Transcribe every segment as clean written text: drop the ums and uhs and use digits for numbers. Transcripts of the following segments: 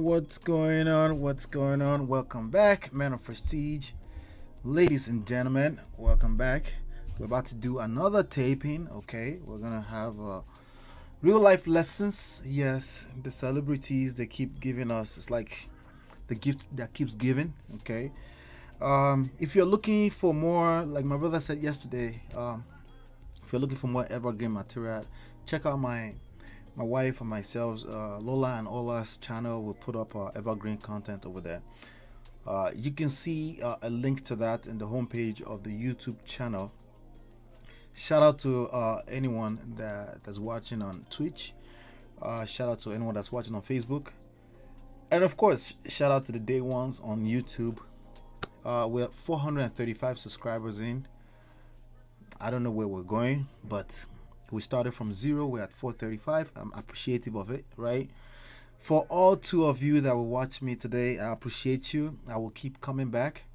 What's going on? What's going on? Welcome back, men of prestige. Ladies and gentlemen, welcome back. We're about to do another taping, okay? We're gonna have real life lessons. Yes, the celebrities they keep giving us. It's like the gift that keeps giving, okay? If you're looking for more, like my brother said yesterday, if you're looking for more evergreen material, check out my wife and myself, Lola and Ola's channel. Will put up evergreen content over there. You can see a link to that in the homepage of the YouTube channel. Shout out to anyone that's watching on Twitch. Shout out to anyone that's watching on Facebook. And of course, shout out to the day ones on YouTube. We're 435 subscribers in. I don't know where we're going, but we started from zero. We're at 435. I'm appreciative of it, right? For all two of you that will watch me today, I appreciate you. I will keep coming back.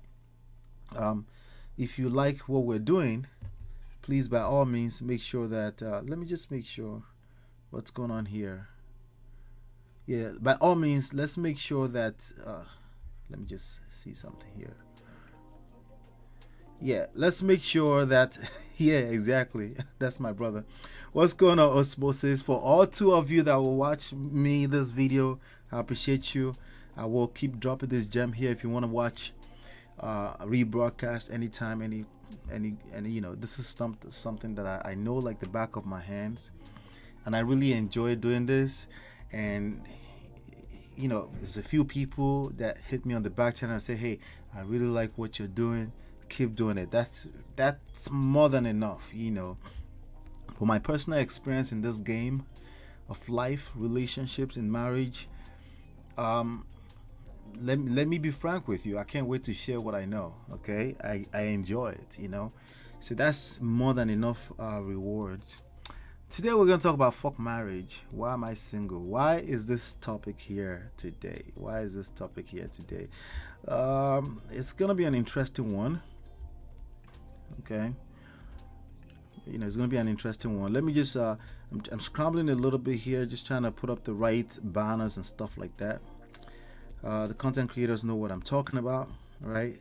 If you like what we're doing, please, by all means, make sure that, let me just make sure what's going on here. Yeah, by all means, let's make sure that, let me just see something here. Yeah, let's make sure that, yeah, exactly. That's my brother. What's going on, Osmosis? For all two of you that will watch me this video, I appreciate you. I will keep dropping this gem here if you want to watch rebroadcast anytime, any, you know, this is something that I know like the back of my hands, and I really enjoy doing this. And you know, there's a few people that hit me on the back channel and say, hey, I really like what you're doing, keep doing it. That's more than enough, you know. For my personal experience in this game of life, relationships, and marriage, let me be frank with you. I can't wait to share what I know. Okay, I enjoy it, you know. So that's more than enough rewards. Today we're going to talk about fuck marriage. Why am I single? Why is this topic here today? Why is this topic here today? It's going to be an interesting one. Okay. You know, it's going to be an interesting one. Let me just, I'm scrambling a little bit here, just trying to put up the right banners and stuff like that. The content creators know what I'm talking about, right?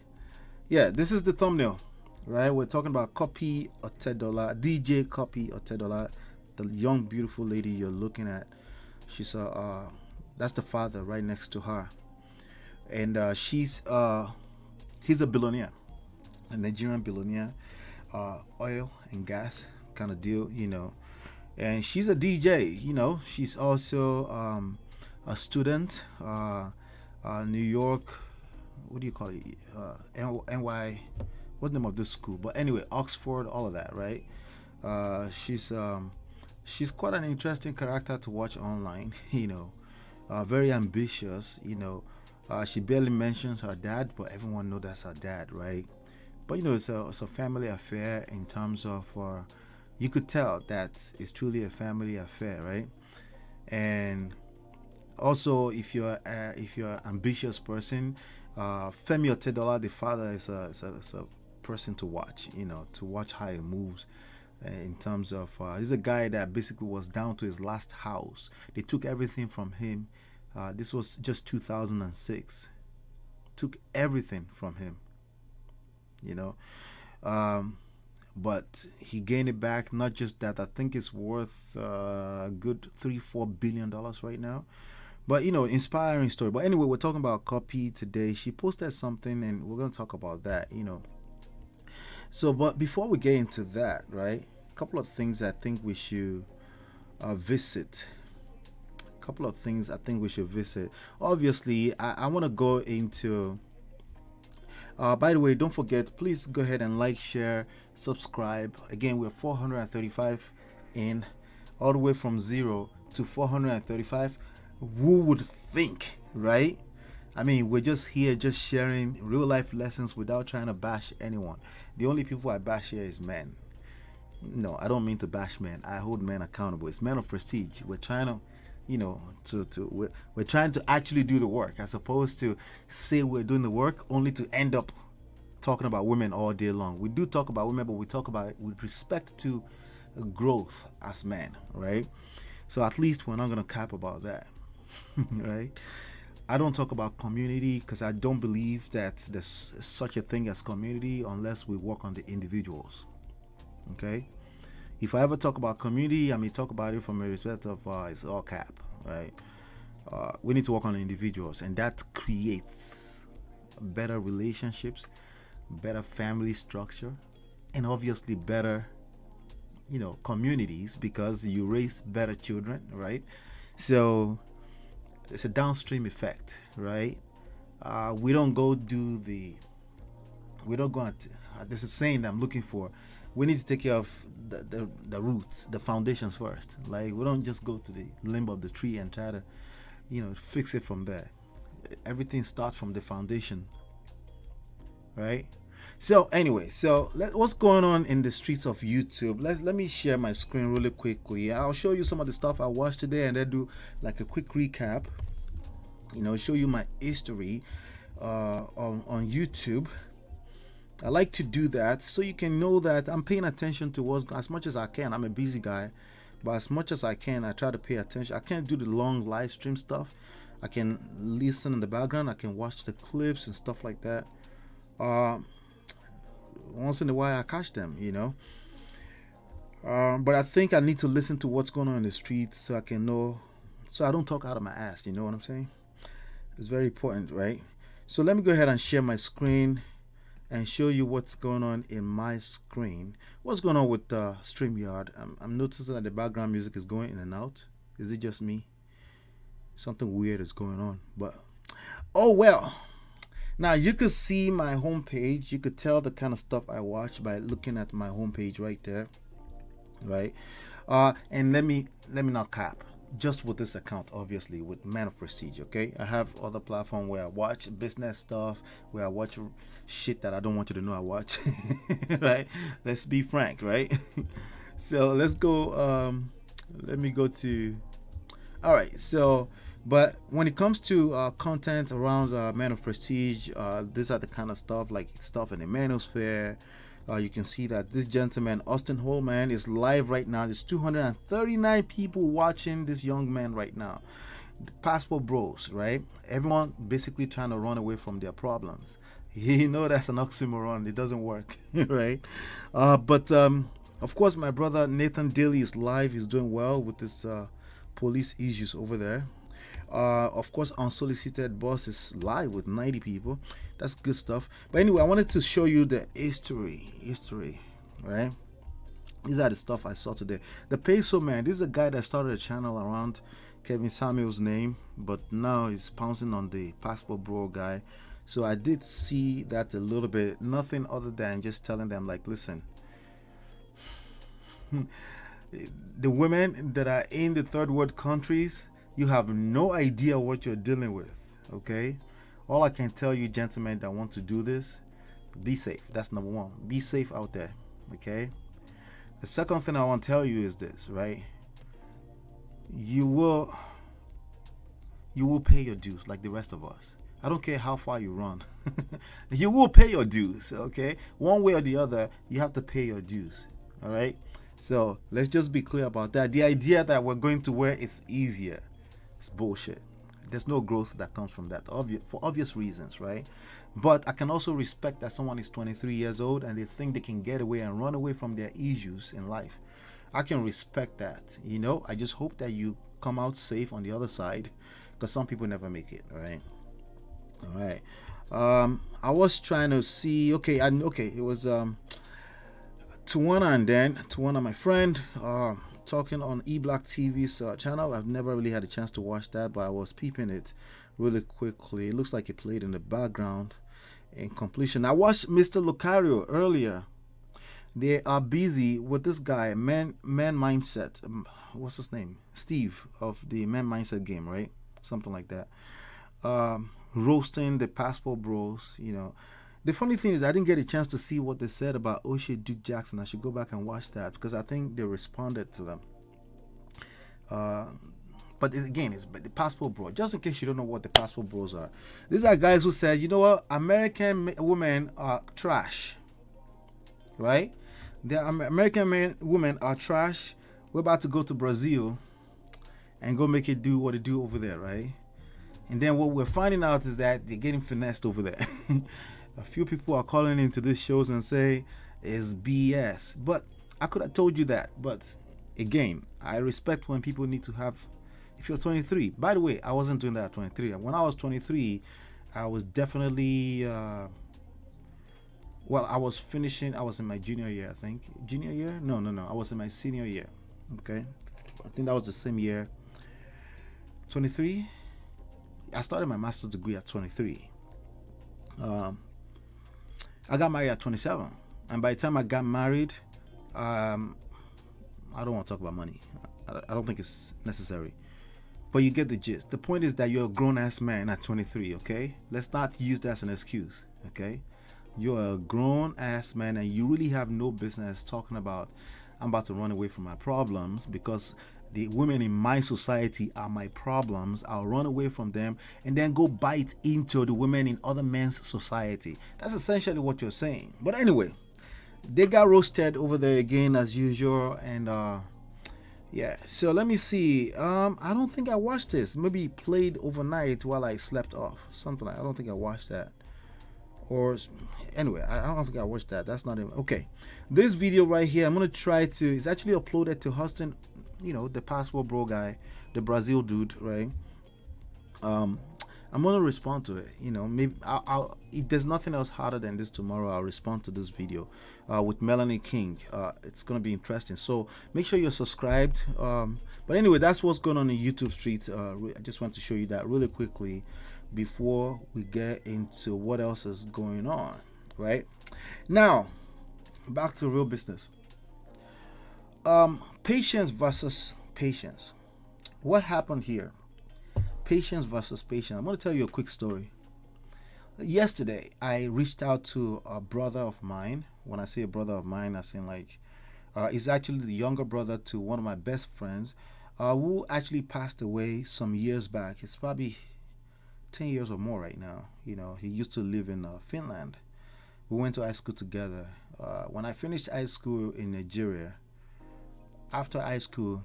Yeah, this is the thumbnail, right? We're talking about Cuppy Otedola, DJ Cuppy Otedola, the young, beautiful lady you're looking at. She's that's the father right next to her. And he's a billionaire, a Nigerian billionaire. Oil and gas kind of deal, you know. And she's a DJ, you know. She's also a student, New York, what do you call it? NY, what's the name of this school? But anyway, Oxford, all of that, right? She's quite an interesting character to watch online, you know. Very ambitious, you know. She barely mentions her dad, but everyone knows that's her dad, right? But you know, it's a family affair in terms of, you could tell that it's truly a family affair, right? And also, if you're an ambitious person, Femi Otedola, the father, is a person to watch. You know, to watch how he moves. In terms of, he's a guy that basically was down to his last house. They took everything from him. This was just 2006. Took everything from him. You know, but he gained it back. Not just that, I think it's worth a good $3-4 billion right now. But you know, inspiring story. But anyway, we're talking about Cuppy today. She posted something, and we're going to talk about that, you know. So, but before we get into that, right, a couple of things I think we should visit. A couple of things I think we should visit. Obviously, I want to go into. By the way, don't forget, please go ahead and like, share, subscribe. Again, we're 435 in, all the way from 0 to 435. Who would think, right? I mean, we're just here, just sharing real life lessons without trying to bash anyone. The only people I bash here is men. No, I don't mean to bash men. I hold men accountable. It's men of prestige. We're trying to, you know, we're trying to actually do the work, as opposed to say we're doing the work only to end up talking about women all day long. We do talk about women, but we talk about it with respect to growth as men, right? So at least we're not going to cap about that, right? I don't talk about community because I don't believe that there's such a thing as community unless we work on the individuals. Okay. If I ever talk about community, I may talk about it from a respect of it's all cap, right? We need to work on the individuals, and that creates better relationships, better family structure, and obviously better, communities because you raise better children, right? So it's a downstream effect, right? We don't go do the we don't go at this is saying that I'm looking for. We need to take care of the roots, the foundations first. Like we don't just go to the limb of the tree and try to, fix it from there. Everything starts from the foundation, right? So anyway, what's going on in the streets of YouTube? Let me share my screen really quickly. I'll show you some of the stuff I watched today, and then do like a quick recap. Show you my history on YouTube. I like to do that so you can know that I'm paying attention to what's as much as I can. I'm a busy guy, but as much as I can, I try to pay attention. I can't do the long live stream stuff. I can listen in the background. I can watch the clips and stuff like that. Once in a while, I catch them. But I think I need to listen to what's going on in the streets so I can know, so I don't talk out of my ass. You know what I'm saying? It's very important, right? So let me go ahead and share my screen and show you what's going on in my screen. What's going on with StreamYard? I'm noticing that the background music is going in and out. Is it just me? Something weird is going on, but oh well. Now you could see my homepage. You could tell the kind of stuff I watch by looking at my homepage right there, right? And let me not cap. Just with this account, obviously, with Man of Prestige, okay? I have other platform where I watch business stuff, where I watch shit that I don't want you to know I watch, right? Let's be frank, right? So let's go. Let me go to. All right. So, but when it comes to content around Man of Prestige, these are the kind of stuff like stuff in the manosphere. You can see that this gentleman, Austin Holman, is live right now. There's 239 people watching this young man right now. The Passport Bros, right? Everyone basically trying to run away from their problems. You know that's an oxymoron. It doesn't work, right? But of course, my brother Nathan Daly is live. He's doing well with this police issues over there. Of course, Unsolicited Boss is live with 90 people. That's good stuff. But anyway, I wanted to show you the history, right? These are the stuff I saw today. The Peso Man, this is a guy that started a channel around Kevin Samuel's name, but now he's pouncing on the Passport Bro guy. So I did see that a little bit. Nothing other than just telling them, like, listen, the women that are in the third world countries, you have no idea what you're dealing with, okay? All I can tell you, gentlemen that want to do this, be safe. That's number one. Be safe out there, okay? The second thing I want to tell you is this, right? You will pay your dues like the rest of us. I don't care how far you run. You will pay your dues, okay? One way or the other, you have to pay your dues, all right? So let's just be clear about that. The idea that we're going to where it's easier, it's bullshit. There's no growth that comes from that, for obvious reasons, right? But I can also respect that someone is 23 years old and they think they can get away and run away from their issues in life. I can respect that, I just hope that you come out safe on the other side, because some people never make it, all right? I was trying to see, it was Tawana, my friend, talking on eBlack TV's channel. I've never really had a chance to watch that, but I was peeping it really quickly. It looks like it played in the background in completion. I watched Mr. Lucario earlier. They are busy with this guy, Man Mindset. What's his name? Steve of the Man Mindset game, right? Something like that. Roasting the Passport Bros, The funny thing is I didn't get a chance to see what they said about O'Shea Duke Jackson. I should go back and watch that because I think they responded to them. But it's the Passport Bros. Just in case you don't know what the Passport Bros are. These are guys who said, you know what, American women are trash. Right? The American women are trash. We're about to go to Brazil and go make it do what it do over there, right? And then what we're finding out is that they're getting finessed over there. A few people are calling into these shows and say it's BS. But I could have told you that. But again, I respect when people need to have. If you're 23, by the way, I wasn't doing that at 23. When I was 23, I was definitely. Well, I was finishing. I was in my junior year, I think. Junior year? No. I was in my senior year. Okay, I think that was the same year. 23. I started my master's degree at 23. I got married at 27, and by the time I got married, I don't want to talk about money. I don't think it's necessary. But you get the gist. The point is that you're a grown-ass man at 23, okay? Let's not use that as an excuse, okay? You're a grown-ass man, and you really have no business talking about, I'm about to run away from my problems because the women in my society are my problems. I'll run away from them and then go bite into the women in other men's society. That's essentially what you're saying. But anyway, they got roasted over there again as usual. And yeah, so let me see. I don't think I watched this. Maybe it played overnight while I slept off. Something like I don't think I watched that. Or anyway, I don't think I watched that. That's not even okay. This video right here, I'm gonna try to. It's actually uploaded to Houston. You know, the passport bro guy, the Brazil dude, right? I'm gonna respond to it. You know, maybe I'll if there's nothing else harder than this tomorrow, I'll respond to this video with Melanie King. It's gonna be interesting. So make sure you're subscribed. But anyway, that's what's going on in YouTube streets. I just want to show you that really quickly before we get into what else is going on. Right now, back to real business. Patience versus patience. What happened here? Patience versus patience. I'm going to tell you a quick story. Yesterday, I reached out to a brother of mine. When I say a brother of mine, I mean like he's actually the younger brother to one of my best friends who actually passed away some years back. It's probably 10 years or more right now. You know, he used to live in Finland. We went to high school together. When I finished high school in Nigeria, after high school,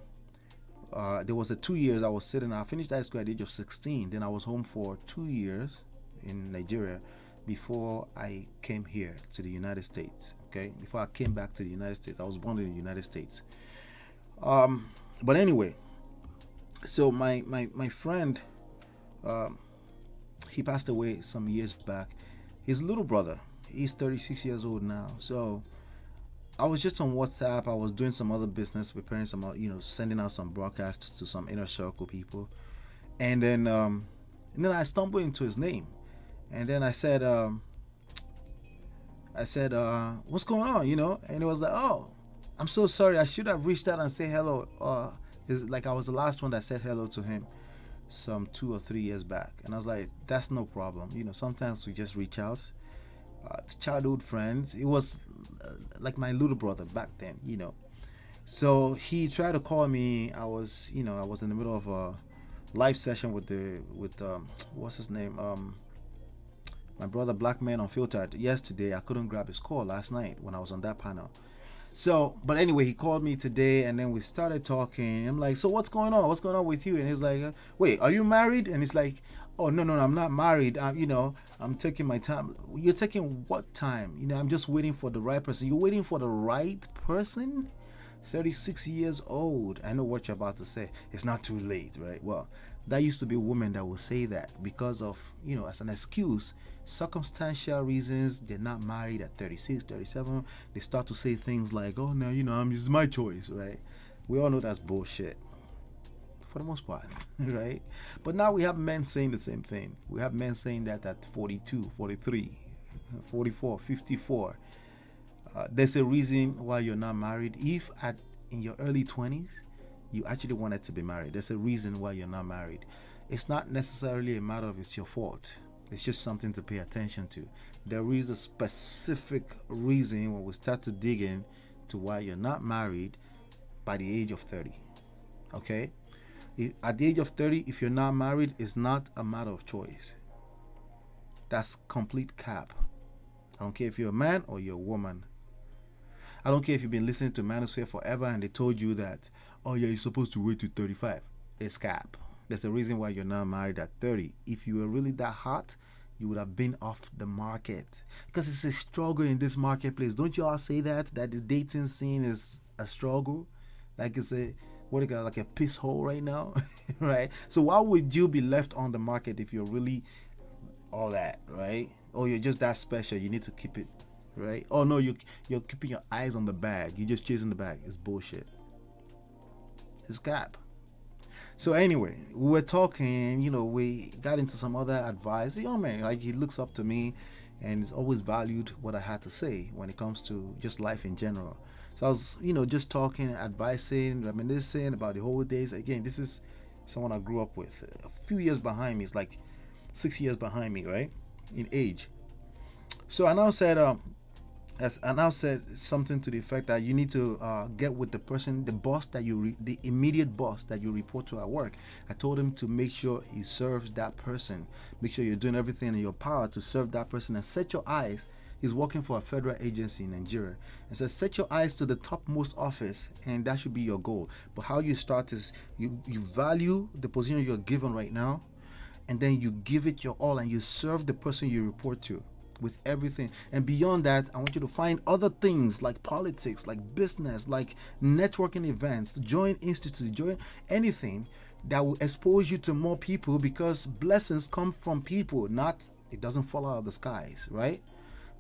there was a 2 years I was sitting. I finished high school at the age of 16. Then I was home for 2 years in Nigeria before I came here to the United States. Okay, before I came back to the United States, I was born in the United States. But anyway, so my friend, he passed away some years back. His little brother, he's 36 years old now. So I was just on WhatsApp. I was doing some other business, preparing some, sending out some broadcasts to some inner circle people, and then I stumbled into his name, and then I said, "What's going on?" And it was like, "Oh, I'm so sorry. I should have reached out and say hello." It's like I was the last one that said hello to him some 2 or 3 years back, and I was like, "That's no problem." Sometimes we just reach out to childhood friends. It was like my little brother back then, So he tried to call me. I was in the middle of a live session with what's his name? My brother Black Man Unfiltered yesterday. I couldn't grab his call last night when I was on that panel. So, but anyway, he called me today, and then we started talking. I'm like, "So what's going on? What's going on with you?" And he's like, "Wait, are you married?" And he's like, "Oh, no, I'm not married. I'm taking my time." You're taking what time? I'm just waiting for the right person. You're waiting for the right person? 36 years old. I know what you're about to say. It's not too late, right? Well, that used to be a woman that would say that because of, as an excuse, circumstantial reasons. They're not married at 36, 37. They start to say things like, "Oh, no, it's my choice," right? We all know that's bullshit. For the most part, right? But now we have men saying the same thing. We have men saying that at 42, 43, 44, 54. There's a reason why you're not married. If in your early 20s, you actually wanted to be married, there's a reason why you're not married. It's not necessarily a matter of it's your fault. It's just something to pay attention to. There is a specific reason when we start to dig in to why you're not married by the age of 30. Okay? At the age of 30, if you're not married, it's not a matter of choice. That's complete cap. I don't care if you're a man or you're a woman. I don't care if you've been listening to Manosphere forever and they told you that, "Oh yeah, you're supposed to wait till 35. It's cap. There's a reason why you're not married at 30. If you were really that hot, you would have been off the market, because it's a struggle in this marketplace. Don't you all say that the dating scene is a struggle, like it's a what do you got, like a piss hole right now? Right? So why would you be left on the market if you're really all that, right? Oh, you're just that special, you need to keep it, right? Oh no, you're keeping your eyes on the bag, you're just chasing the bag. It's bullshit. It's cap. So anyway, we were talking, we got into some other advice. The young man, like, he looks up to me and he's always valued what I had to say when it comes to just life in general. So I was, just talking, advising, reminiscing about the whole days. Again, this is someone I grew up with. A few years behind me. It's like 6 years behind me, right? In age. So I now said something to the effect that you need to get with the person, the boss that the immediate boss that you report to at work. I told him to make sure he serves that person. Make sure you're doing everything in your power to serve that person, and set your eyes. He's working for a federal agency in Nigeria, and says set your eyes to the topmost office, and that should be your goal. But how you start is you value the position you're given right now, and then you give it your all, and you serve the person you report to with everything. And beyond that, I want you to find other things like politics, like business, like networking events, join institutes, join anything that will expose you to more people, because blessings come from people, not, it doesn't fall out of the skies, right?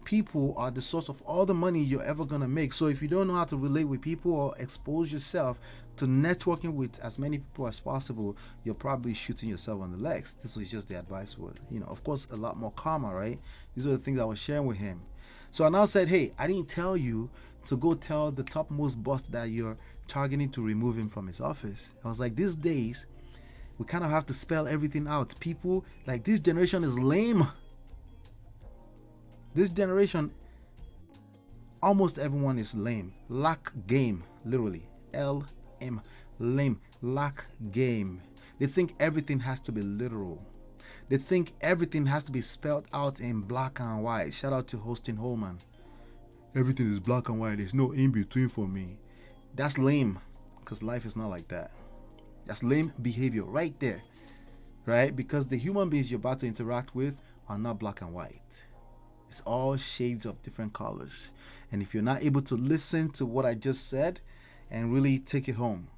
People are the source of all the money you're ever gonna make. So if you don't know how to relate with people or expose yourself to networking with as many people as possible, you're probably shooting yourself on the legs. This was just the advice word. Of course, a lot more calmer, right? These are the things I was sharing with him. So I now said, hey, I didn't tell you to go tell the topmost boss that you're targeting to remove him from his office. I was like, these days, we kind of have to spell everything out. People, like, this generation is lame. This generation, almost everyone is lame. Lack game, literally. L-M, lame, lack game. They think everything has to be literal. They think everything has to be spelled out in black and white. Shout out to Hostin Holman. Everything is black and white. There's no in between for me. That's lame, because life is not like that. That's lame behavior right there, right? Because the human beings you're about to interact with are not black and white. It's all shades of different colors. And if you're not able to listen to what I just said and really take it home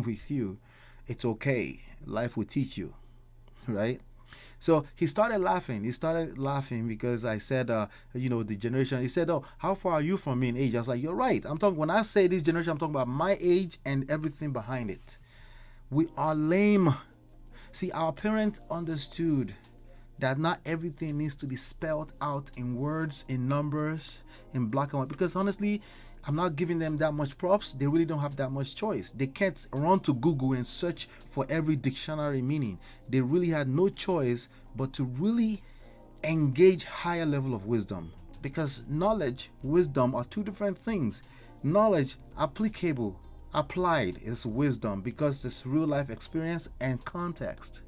with you, it's okay. Life will teach you, right? So he started laughing. Because I said, the generation. He said, oh, how far are you from me in age? I was like, you're right. When I say this generation, I'm talking about my age and everything behind it. We are lame. See, our parents understood that not everything needs to be spelled out in words, in numbers, in black and white. Because honestly, I'm not giving them that much props. They really don't have that much choice. They can't run to Google and search for every dictionary meaning. They really had no choice but to really engage higher level of wisdom. Because knowledge, wisdom are two different things. Knowledge, applicable, applied, is wisdom, because it's real life experience and context.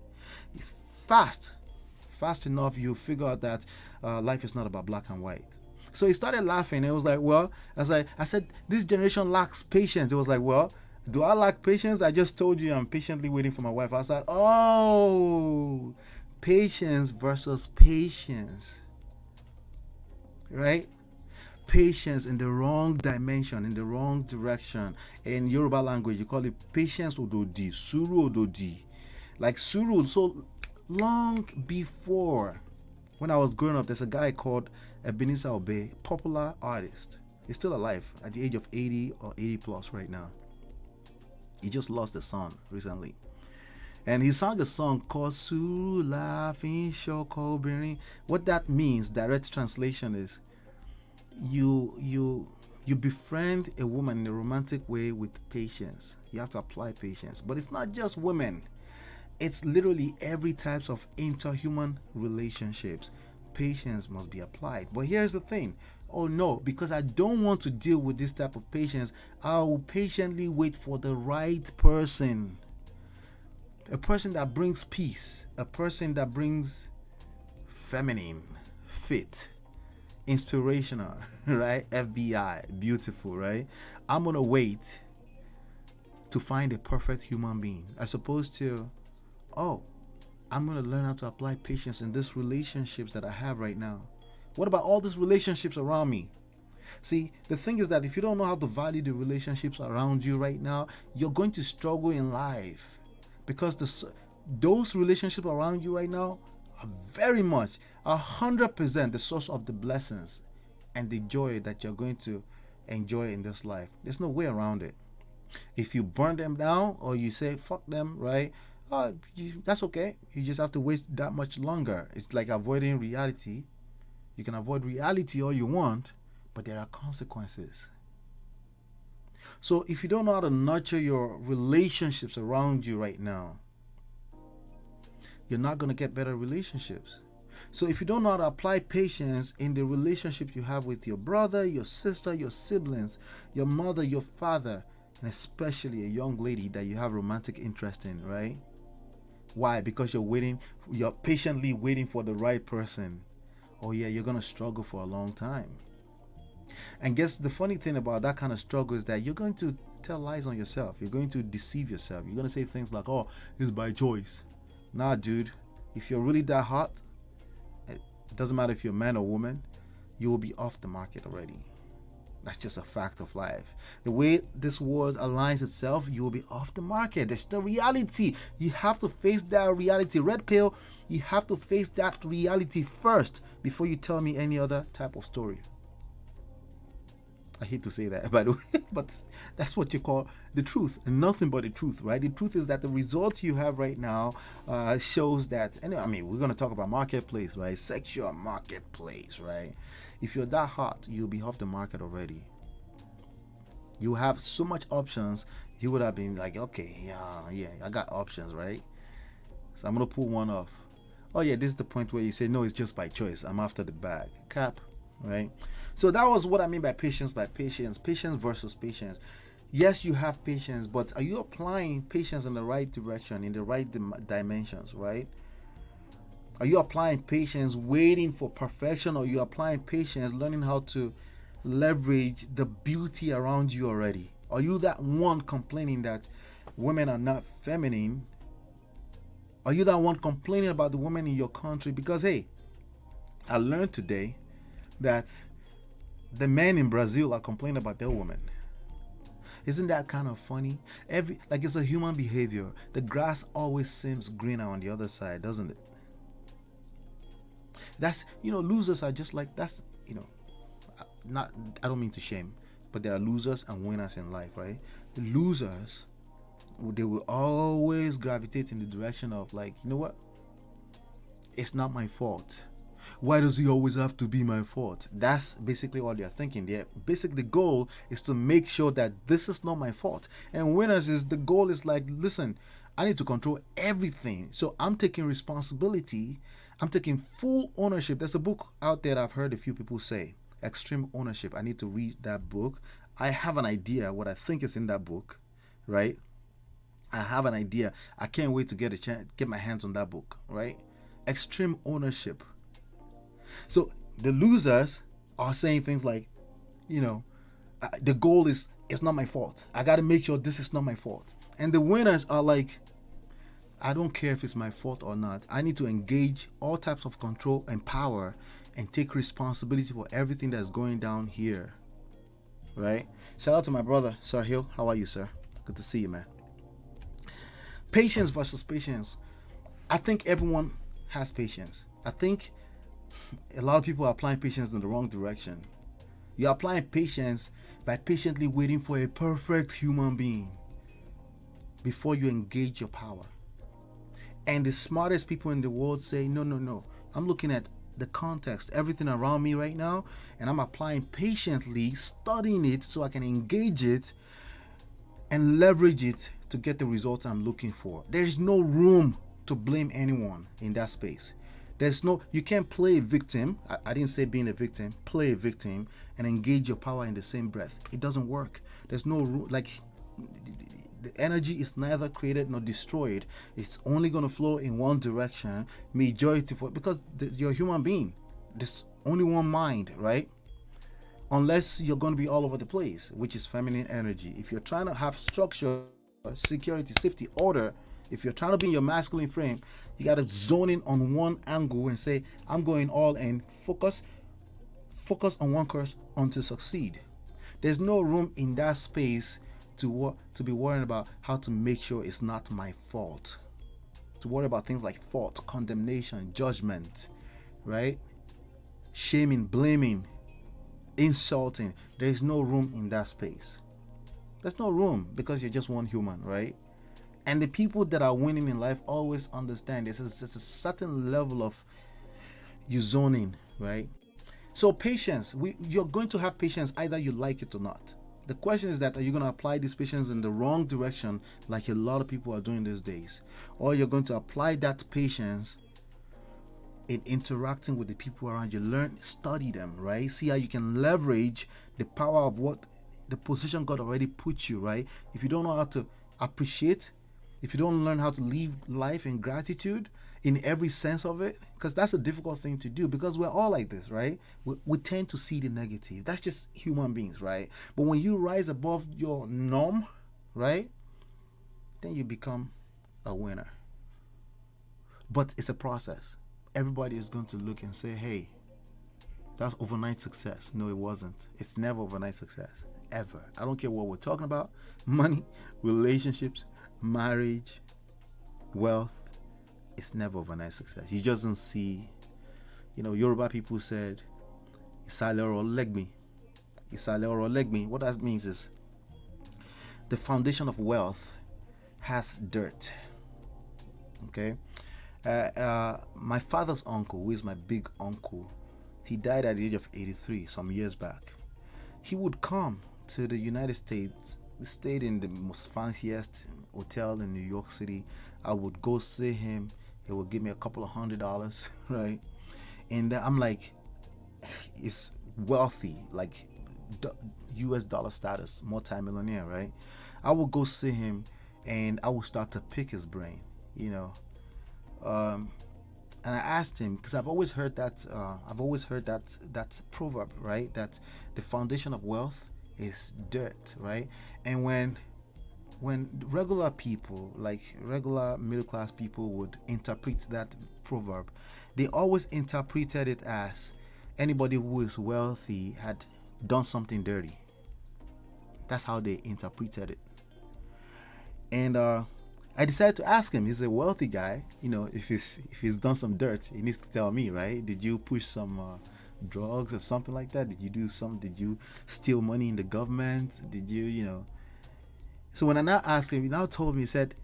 Fast enough, you figure out that life is not about black and white. So he started laughing. It was like, well, I said, this generation lacks patience. It was like, well, do I lack patience? I just told you I'm patiently waiting for my wife. I was like, oh, patience versus patience, right? Patience in the wrong dimension, in the wrong direction. In Yoruba language, you call it patience ododi, suru ododi. Like suru, so long before, when I was growing up, there's a guy called Ebenezer Obey, popular artist. He's still alive at the age of 80 or 80 plus right now. He just lost a son recently. And he sang a song called Suru Laughing Shoko Bering. What that means, direct translation, is you befriend a woman in a romantic way with patience. You have to apply patience. But it's not just women. It's literally every type of interhuman relationships. Patience must be applied. But here's the thing. Oh no, because I don't want to deal with this type of patience, I will patiently wait for the right person. A person that brings peace. A person that brings feminine, fit, inspirational, right? FBI, beautiful, right? I'm going to wait to find a perfect human being as opposed to Oh, I'm going to learn how to apply patience in these relationships that I have right now. What about all these relationships around me? See, the thing is that if you don't know how to value the relationships around you right now, you're going to struggle in life because those relationships around you right now are very much 100% the source of the blessings and the joy that you're going to enjoy in this life. There's no way around it. If you burn them down or you say fuck them, right? That's okay. You just have to wait that much longer. It's like avoiding reality. You can avoid reality all you want, but there are consequences. So if you don't know how to nurture your relationships around you right now, you're not going to get better relationships. So if you don't know how to apply patience in the relationship you have with your brother, your sister, your siblings, your mother, your father, and especially a young lady that you have romantic interest in, right? Why? Because you're patiently waiting for the right person. Oh yeah, you're going to struggle for a long time. And guess the funny thing about that kind of struggle is that you're going to tell lies on yourself. You're going to deceive yourself. You're going to say things like, oh, it's by choice. Nah, dude. If you're really that hot, it doesn't matter if you're a man or woman, you will be off the market already. That's just a fact of life. The way this world aligns itself, you will be off the market. That's the reality. You have to face that reality. Red pill, you have to face that reality first before you tell me any other type of story. I hate to say that, by the way, but that's what you call the truth. Nothing but the truth, right? The truth is that the results you have right now shows that, anyway, I mean, we're going to talk about marketplace, right? Sexual marketplace, right? If you're that hot, you'll be off the market already. You have so much options, you would have been like, okay, yeah, I got options, right? So I'm going to pull one off. Oh, yeah, this is the point where you say, no, it's just by choice. I'm after the bag. Cap, right? So that was what I mean by patience versus patience. Yes, you have patience, but are you applying patience in the right direction, in the right dimensions, right? Are you applying patience waiting for perfection, or are you applying patience learning how to leverage the beauty around you already? Are you that one complaining that women are not feminine? Are you that one complaining about the women in your country? Because hey, I learned today that the men in Brazil are complaining about their women. Isn't that kind of funny? It's a human behavior. The grass always seems greener on the other side, doesn't it? That's, losers are just like, that's, not, I don't mean to shame, but there are losers and winners in life, right? The losers, they will always gravitate in the direction of like, you know what? It's not my fault. Why does he always have to be my fault? That's basically what they're thinking. Basically, the goal is to make sure that this is not my fault. And winners is the goal is like, listen, I need to control everything. So I'm taking responsibility. I'm taking full ownership. There's a book out there that I've heard a few people say, Extreme Ownership. I need to read that book. I have an idea what I think is in that book, right? I have an idea. I can't wait to get a chance, get my hands on that book, right? Extreme Ownership. So the losers are saying things like, the goal is, it's not my fault. I got to make sure this is not my fault. And the winners are like, I don't care if it's my fault or not. I need to engage all types of control and power and take responsibility for everything that's going down here. Right? Shout out to my brother, Sir Hill. How are you, sir? Good to see you, man. Patience versus patience. I think everyone has patience. I think a lot of people are applying patience in the wrong direction. You're applying patience by patiently waiting for a perfect human being before you engage your power. And the smartest people in the world say, no. I'm looking at the context, everything around me right now, and I'm applying patiently, studying it so I can engage it and leverage it to get the results I'm looking for. There's no room to blame anyone in that space. You can't play a victim. I didn't say being a victim. Play a victim and engage your power in the same breath. It doesn't work. There's no room. The energy is neither created nor destroyed. It's only going to flow in one direction, because you're a human being. There's only one mind, right? Unless you're going to be all over the place, which is feminine energy. If you're trying to have structure, security, safety, order, If you're trying to be in your masculine frame, you got to zone in on one angle and say, I'm going all in. Focus on one course until succeed. There's no room in that space to be worrying about how to make sure it's not my fault. To worry about things like fault, condemnation, judgment, right? Shaming, blaming, insulting. There is no room in that space. There's no room because you're just one human, right? And the people that are winning in life always understand this. There's a certain level of you zoning, right? So patience, you're going to have patience either you like it or not. The question is that, are you going to apply this patience in the wrong direction like a lot of people are doing these days? Or you're going to apply that patience in interacting with the people around you. Learn, study them, right? See how you can leverage the power of what the position God already put you, right? If you don't know how to appreciate, if you don't learn how to live life in gratitude in every sense of it, because that's a difficult thing to do, because we're all like this, right? We tend to see the negative. That's just human beings, right? But when you rise above your norm, right, then you become a winner. But it's a process. Everybody is going to look and say, hey, that's overnight success. No, it wasn't. It's never overnight success, ever. I don't care what we're talking about. Money, relationships, marriage, wealth. It's never overnight success. You just don't see, Yoruba people said, Isale oro legmi. Isale oro legmi. What that means is the foundation of wealth has dirt. Okay? My father's uncle, who is my big uncle, he died at the age of 83 some years back. He would come to the United States. We stayed in the most fanciest hotel in New York City. I would go see him. He would give me a couple of $100, right? And I'm like, it's wealthy, like US dollar status, multi-millionaire, right? I would go see him and I would start to pick his brain, and I asked him, because I've always heard that that proverb, right? That the foundation of wealth is dirt, right? And when regular people, like regular middle class people, would interpret that proverb, they always interpreted it as anybody who is wealthy had done something dirty. That's how they interpreted it. And I decided to ask him. He's a wealthy guy. If he's done some dirt, he needs to tell me, right? Did you push some drugs or something like that? Did you steal money in the government? Did you? So when I now asked him, he now told me, he said,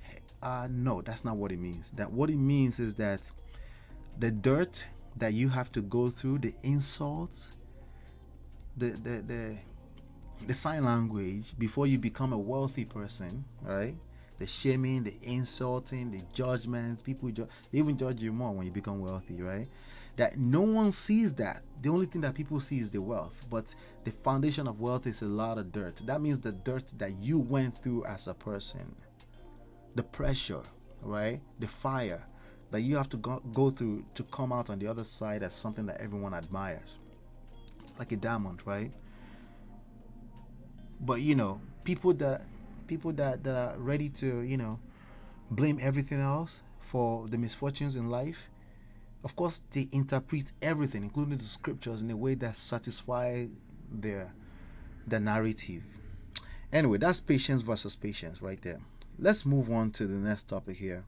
no, that's not what it means. That what it means is that the dirt that you have to go through, the insults, the sign language before you become a wealthy person, right? The shaming, the insulting, the judgments, people they even judge you more when you become wealthy, right? That no one sees that. The only thing that people see is the wealth. But the foundation of wealth is a lot of dirt. That means the dirt that you went through as a person. The pressure, right? The fire that you have to go through to come out on the other side as something that everyone admires. Like a diamond, right? But people that are ready to, blame everything else for the misfortunes in life, of course, they interpret everything, including the scriptures, in a way that satisfies the narrative. Anyway, that's patience versus patience right there. Let's move on to the next topic here.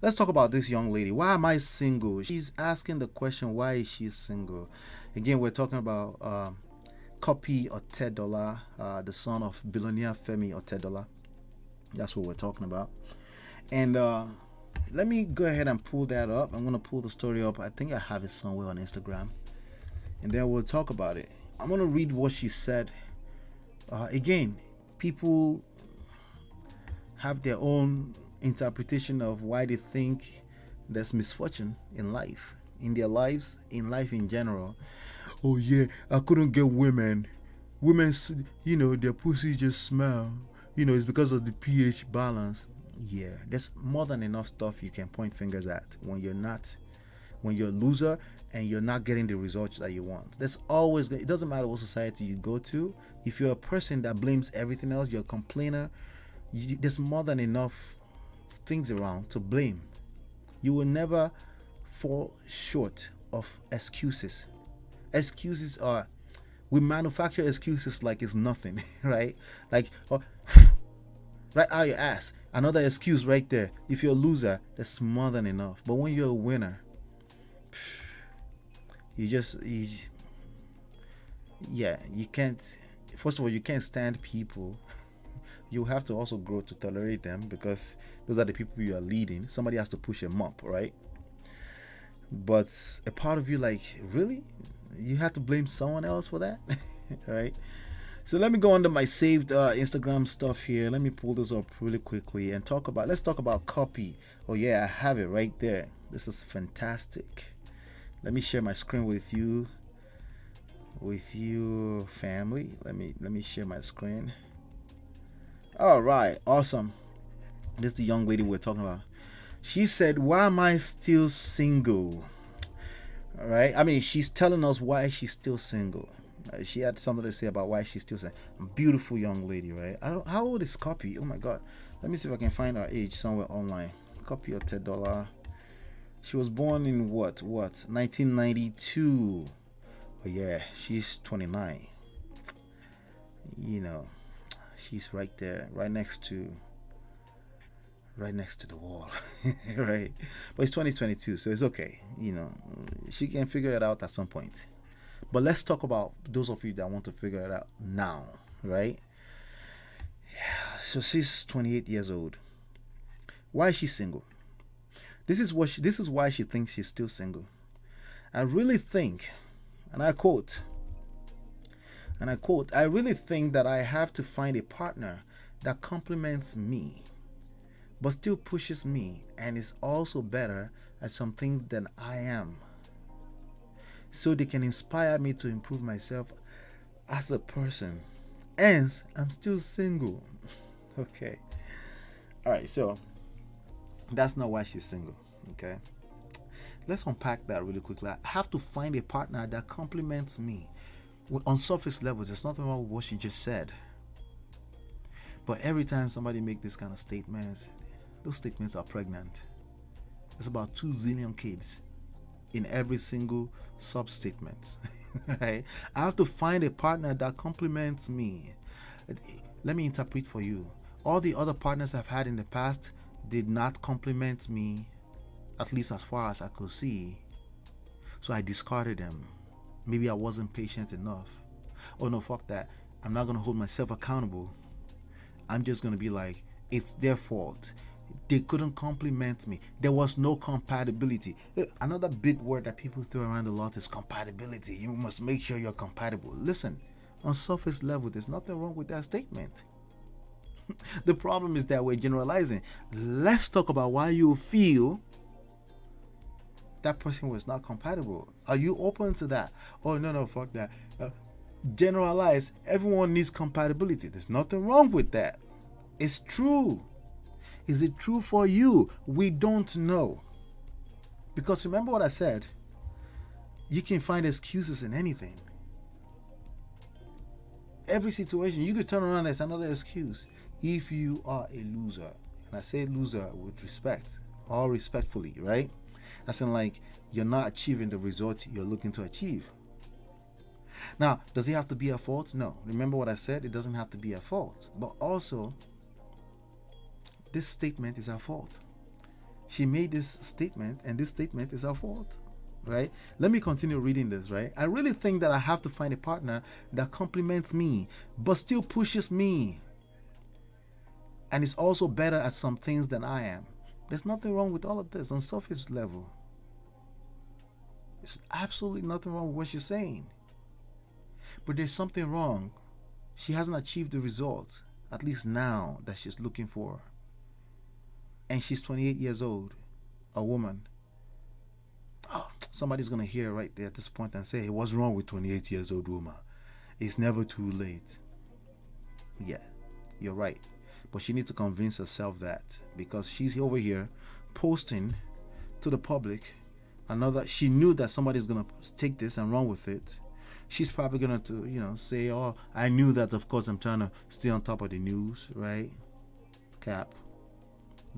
Let's talk about this young lady. Why am I single? She's asking the question, why is she single? Again, we're talking about Cuppy Otedola, the son of billionaire Femi Otedola. That's what we're talking about. And let me go ahead and pull that up. I'm going to pull the story up. I think I have it somewhere on Instagram. And then we'll talk about it. I'm going to read what she said. Again, people have their own interpretation of why they think there's misfortune in life, in their lives, in life in general. Oh yeah, I couldn't get women. Women's, their pussy just smell. It's because of the pH balance. Yeah, there's more than enough stuff you can point fingers at when you're a loser and you're not getting the results that you want. There's always, it doesn't matter what society you go to. If you're a person that blames everything else, you're a complainer, there's more than enough things around to blame. You will never fall short of excuses. Excuses are, we manufacture excuses like it's nothing, right? Like, oh, right out your ass. Another excuse right there. If you're a loser, that's more than enough. But when you're a winner, you can't. First of all, you can't stand people. You have to also grow to tolerate them, because those are the people you are leading. Somebody has to push them up, right? But a part of you, like, really? You have to blame someone else for that? Right? So let me go under my saved Instagram stuff here. Let me pull this up really quickly and let's talk about Cuppy. Oh yeah, I have it right there. This is fantastic. Let me share my screen with you family. Let me share my screen. All right, awesome. This is the young lady we're talking about. She said, "Why am I still single?" All right. I mean, she's telling us why she's still single. She had something to say about why she's still single. Beautiful young lady, right? How old is Cuppy? Oh my God. Let me see if I can find her age somewhere online. Cuppy Otedola. She was born in what? 1992. Oh yeah, she's 29. You know, she's right there, right next to the wall. Right? But it's 2022, so it's okay. You know, she can figure it out at some point. But let's talk about those of you that want to figure it out now, right? So she's 28 years old. Why is she single? This is why she thinks she's still single. I really think, and I quote, I really think that I have to find a partner that complements me, but still pushes me and is also better at some things than I am, so they can inspire me to improve myself as a person. Hence, I'm still single. Okay. All right, so that's not why she's single. Okay. Let's unpack that really quickly. I have to find a partner that complements me. On surface levels, there's nothing wrong with what she just said. But every time somebody make this kind of statements, those statements are pregnant. There's about 2 zillion kids in every single sub-statement. Right? I have to find a partner that complements me. Let me interpret for you. All the other partners I've had in the past did not complement me, at least as far as I could see. So I discarded them. Maybe I wasn't patient enough. Oh no, fuck that. I'm not going to hold myself accountable. I'm just going to be like, it's their fault. They couldn't compliment me. There was no compatibility. Another big word that people throw around a lot is compatibility. You must make sure you're compatible. Listen, on surface level, there's nothing wrong with that statement. The problem is that we're generalizing. Let's talk about why you feel that person was not compatible. Are you open to that? Oh, no, fuck that. Generalize. Everyone needs compatibility. There's nothing wrong with that. It's true. Is it true for you? We don't know. Because remember what I said, you can find excuses in anything. Every situation, you could turn around as another excuse. If you are a loser, and I say loser with respect, all respectfully, right? As in, like, you're not achieving the result you're looking to achieve. Now, does it have to be a fault? No. Remember what I said? It doesn't have to be a fault. But also, this statement is her fault. She made this statement, and this statement is her fault, right? Let me continue reading this, right? I really think that I have to find a partner that complements me, but still pushes me, and is also better at some things than I am. There's nothing wrong with all of this on surface level. There's absolutely nothing wrong with what she's saying. But there's something wrong. She hasn't achieved the result, at least now, that she's looking for. And she's 28 years old, a woman. Oh, somebody's going to hear right there at this point and say, hey, what's wrong with 28 years old woman? It's never too late. Yeah, you're right. But she needs to convince herself that, because she's over here posting to the public she knew that somebody's going to take this and run with it. She's probably going to, say, oh, I knew that, of course, I'm trying to stay on top of the news, right? Cap.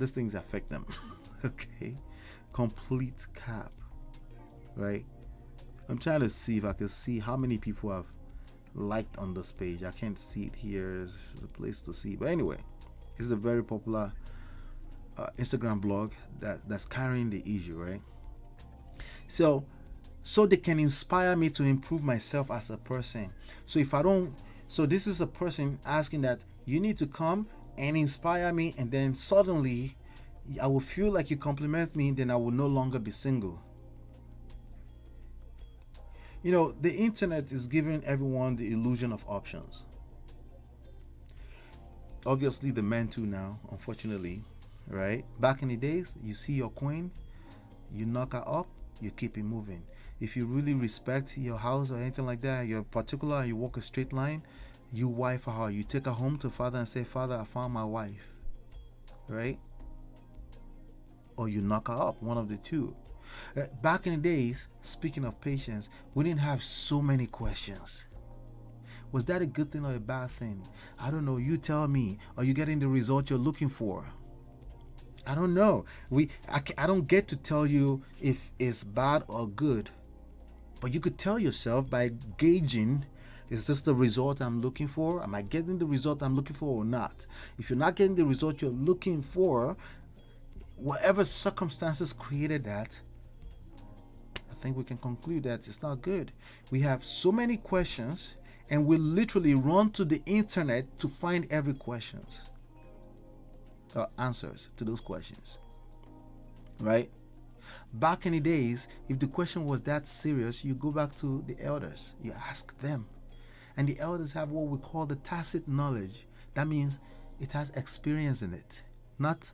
these things affect them. Okay, complete cap, right? I'm trying to see if I can see how many people have liked on this page. I can't see it here. There's a place to see, but anyway, this is a very popular Instagram blog that's carrying the issue, right? So they can inspire me to improve myself as a person. So if I don't, so this is a person asking that you need to come and inspire me, and then suddenly I will feel like you compliment me, then I will no longer be single. You know, the internet is giving everyone the illusion of options. Obviously, the men too now, unfortunately, right? Back in the days, you see your queen, you knock her up, you keep it moving. If you really respect your house or anything like that, you're particular and you walk a straight line, you wife her, you take her home to father and say, Father, I found my wife, right? Or you knock her up, one of the two. Back in the days, speaking of patience, we didn't have so many questions. Was that a good thing or a bad thing? I don't know. You tell me. Are you getting the result you're looking for? I don't know. I don't get to tell you if it's bad or good. But you could tell yourself by gauging, is this the result I'm looking for? Am I getting the result I'm looking for or not? If you're not getting the result you're looking for, whatever circumstances created that, I think we can conclude that it's not good. We have so many questions, and we literally run to the internet to find every questions or answers to those questions, right? Back in the days, if the question was that serious, you go back to the elders, you ask them, and the elders have what we call the tacit knowledge. That means it has experience in it, not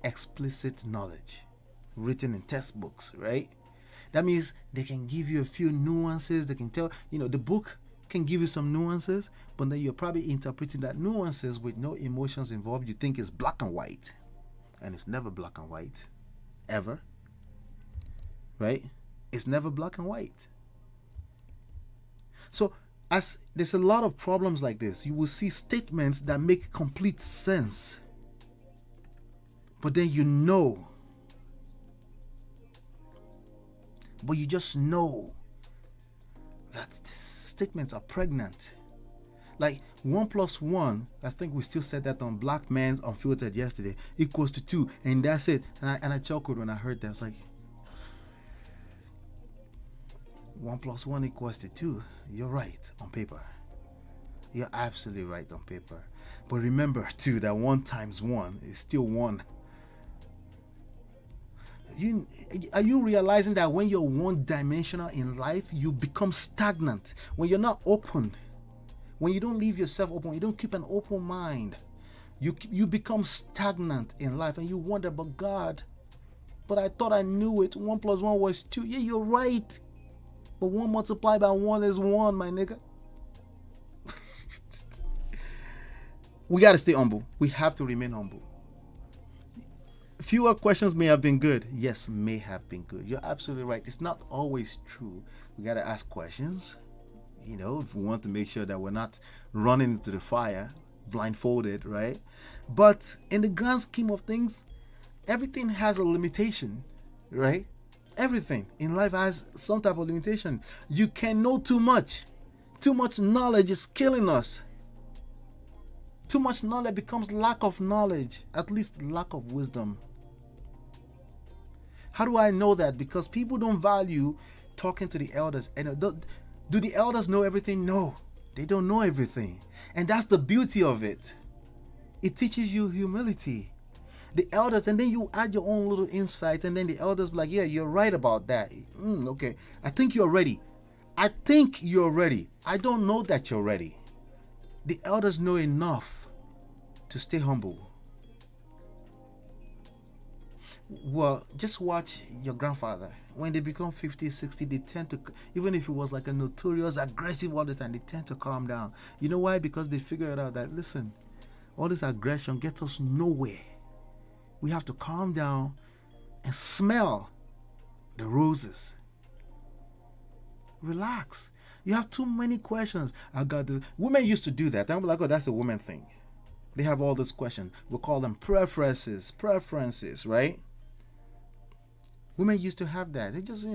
explicit knowledge written in textbooks, right? That means they can give you a few nuances. They can tell, the book can give you some nuances, but then you're probably interpreting that nuances with no emotions involved. You think it's black and white, and it's never black and white, ever, right? It's never black and white. So as there's a lot of problems like this, you will see statements that make complete sense, but then but you just know that statements are pregnant. Like 1 + 1, I think we still said that on Black Man's Unfiltered yesterday, equals to 2, and that's it. And I chuckled when I heard that. I was like, 1 + 1 equals to 2. You're right on paper. You're absolutely right on paper. But remember too that 1 × 1 is still 1. Are you realizing that when you're one-dimensional in life, you become stagnant? When you're not open, when you don't leave yourself open, you don't keep an open mind, you become stagnant in life, and you wonder, but God, but I thought I knew it. 1 + 1 was 2. Yeah, you're right. But 1 multiplied by 1 is 1, my nigga. We got to stay humble. We have to remain humble. Fewer questions may have been good. Yes, may have been good. You're absolutely right. It's not always true. We got to ask questions, if we want to make sure that we're not running into the fire blindfolded, right? But in the grand scheme of things, everything has a limitation, right? Everything in life has some type of limitation. You can know too much. Too much knowledge is killing us. Too much knowledge becomes lack of knowledge, at least lack of wisdom. How do I know that? Because people don't value talking to the elders. And do the elders know everything? No, they don't know everything. And that's the beauty of it. It teaches you humility. The elders, and then you add your own little insight, and then the elders be like, yeah, you're right about that. Okay, I think you're ready. I think you're ready. I don't know that you're ready. The elders know enough to stay humble. Well, just watch your grandfather. When they become 50, 60, they tend to, even if it was like a notorious aggressive all the time, they tend to calm down. You know why? Because they figured out that, listen, all this aggression gets us nowhere. We have to calm down and smell the roses. Relax. You have too many questions. I got this. Women used to do that. I'm like, oh, that's a woman thing. They have all these questions. We call them preferences, right? Women used to have that. They just,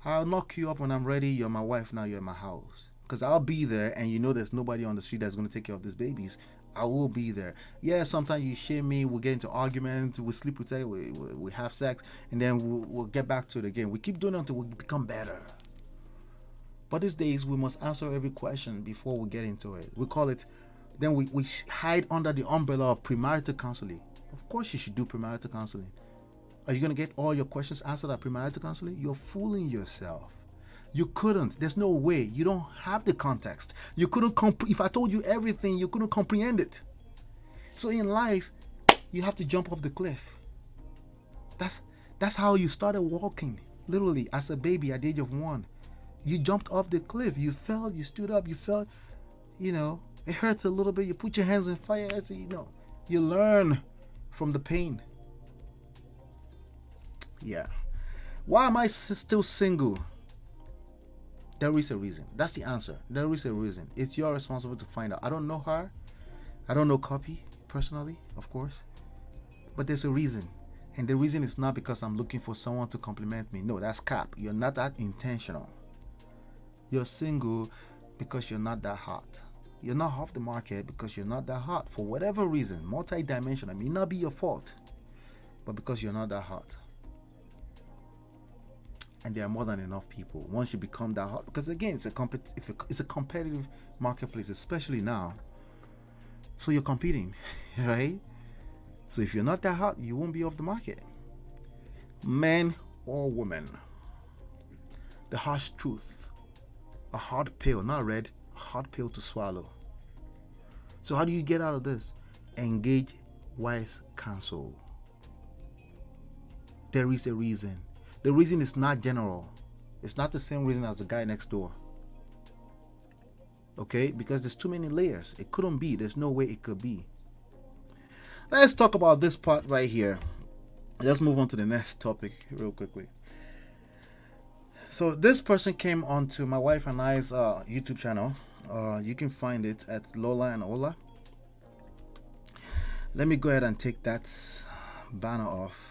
I'll knock you up when I'm ready. You're my wife now. You're in my house. Because I'll be there, and there's nobody on the street that's going to take care of these babies. I will be there. Yeah, sometimes you shame me. We'll get into arguments. We'll sleep with you. We have sex. And then we'll get back to it again. We keep doing it until we become better. But these days, we must answer every question before we get into it. We call it, then we hide under the umbrella of premarital counseling. Of course, you should do premarital counseling. Are you going to get all your questions answered at premarital counseling? You're fooling yourself. You couldn't. There's no way. You don't have the context. You couldn't if I told you everything, you couldn't comprehend it. So in life, you have to jump off the cliff. That's how you started walking. Literally, as a baby at the age of 1. You jumped off the cliff. You fell. You stood up. You fell. It hurts a little bit. You put your hands in fire. So, you learn from the pain. Yeah. Why am I still single? There is a reason. That's the answer. There is a reason. It's your responsibility to find out. I don't know her. I don't know Cuppy personally, of course. But there's a reason. And the reason is not because I'm looking for someone to compliment me. No, that's cap. You're not that intentional. You're single because you're not that hot. You're not off the market because you're not that hot. For whatever reason, multi-dimensional. It may not be your fault. But because you're not that hot. And there are more than enough people once you become that hot, because again, it's a competitive marketplace, especially now. So you're competing, right? So if you're not that hot, you won't be off the market. Men or women, the harsh truth, a hard pill, not red, a hard pill to swallow. So how do you get out of this? Engage wise counsel. There is a reason. The reason is not general. It's not the same reason as the guy next door. Okay? Because there's too many layers. It couldn't be. There's no way it could be. Let's talk about this part right here. Let's move on to the next topic real quickly. So this person came onto my wife and I's YouTube channel. You can find it at Lola and Ola. Let me go ahead and take that banner off.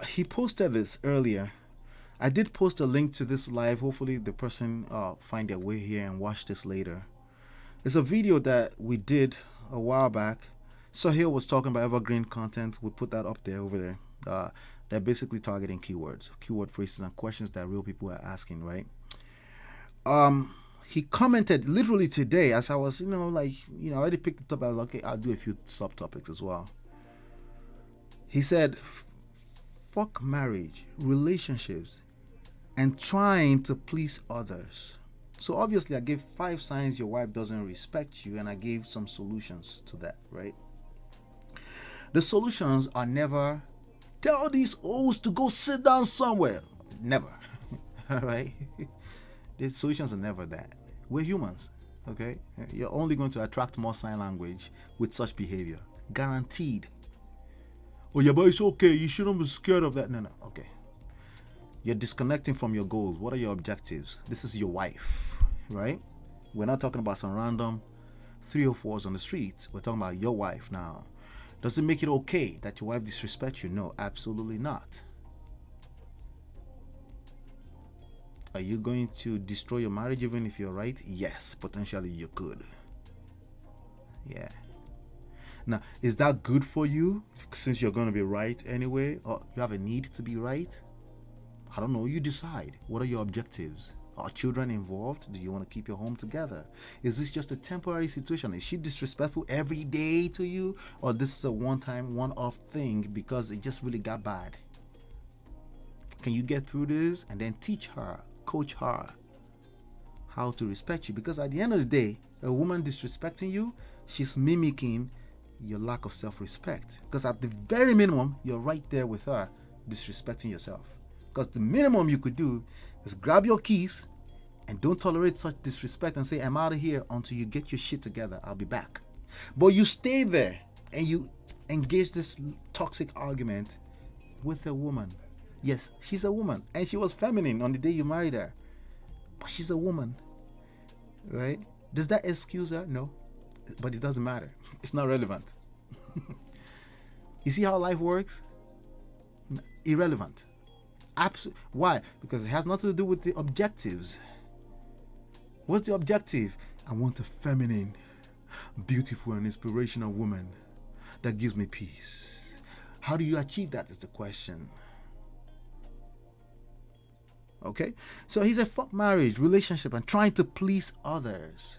He posted this earlier. I did post a link to this live. Hopefully the person find their way here and watch this later. It's a video that we did a while back. Sahil was talking about evergreen content. We put that up there over there. They're basically targeting keywords, keyword phrases, and questions that real people are asking, right? He commented literally today as I was, I already picked it up. I was like, okay, I'll do a few subtopics as well. He said, fuck marriage, relationships, and trying to please others. So obviously I gave 5 signs your wife doesn't respect you, and I gave some solutions to that, right? The solutions are never tell these O's to go sit down somewhere. Never. All right? The solutions are never that. We're humans, okay? You're only going to attract more sign language with such behavior. Guaranteed. Oh yeah, but it's okay. You shouldn't be scared of that. No, okay. You're disconnecting from your goals. What are your objectives? This is your wife, right? We're not talking about some random 304s on the streets. We're talking about your wife now. Does it make it okay that your wife disrespects you? No, absolutely not. Are you going to destroy your marriage even if you're right? Yes, potentially you could. Yeah. Now, is that good for you since you're going to be right anyway? Or you have a need to be right? I don't know. You decide. What are your objectives? Are children involved? Do you want to keep your home together? Is this just a temporary situation? Is she disrespectful every day to you? Or this is a one-time, one-off thing because it just really got bad? Can you get through this and then teach her, coach her how to respect you? Because at the end of the day, a woman disrespecting you, she's mimicking your lack of self-respect. Because at the very minimum, you're right there with her disrespecting yourself. Because the minimum you could do is grab your keys and don't tolerate such disrespect and say, I'm out of here until you get your shit together. I'll be back. But you stay there and you engage this toxic argument with a woman. Yes, she's a woman and she was feminine on the day you married her. But she's a woman, right? Does that excuse her? No. but it doesn't matter. It's not relevant. You see how life works? Irrelevant. Absolutely. Why? Because it has nothing to do with the objectives. What's the objective? I want a feminine, beautiful, and inspirational woman that gives me peace. How do you achieve that is the question. Okay? So he said, fuck marriage, relationship, and trying to please others.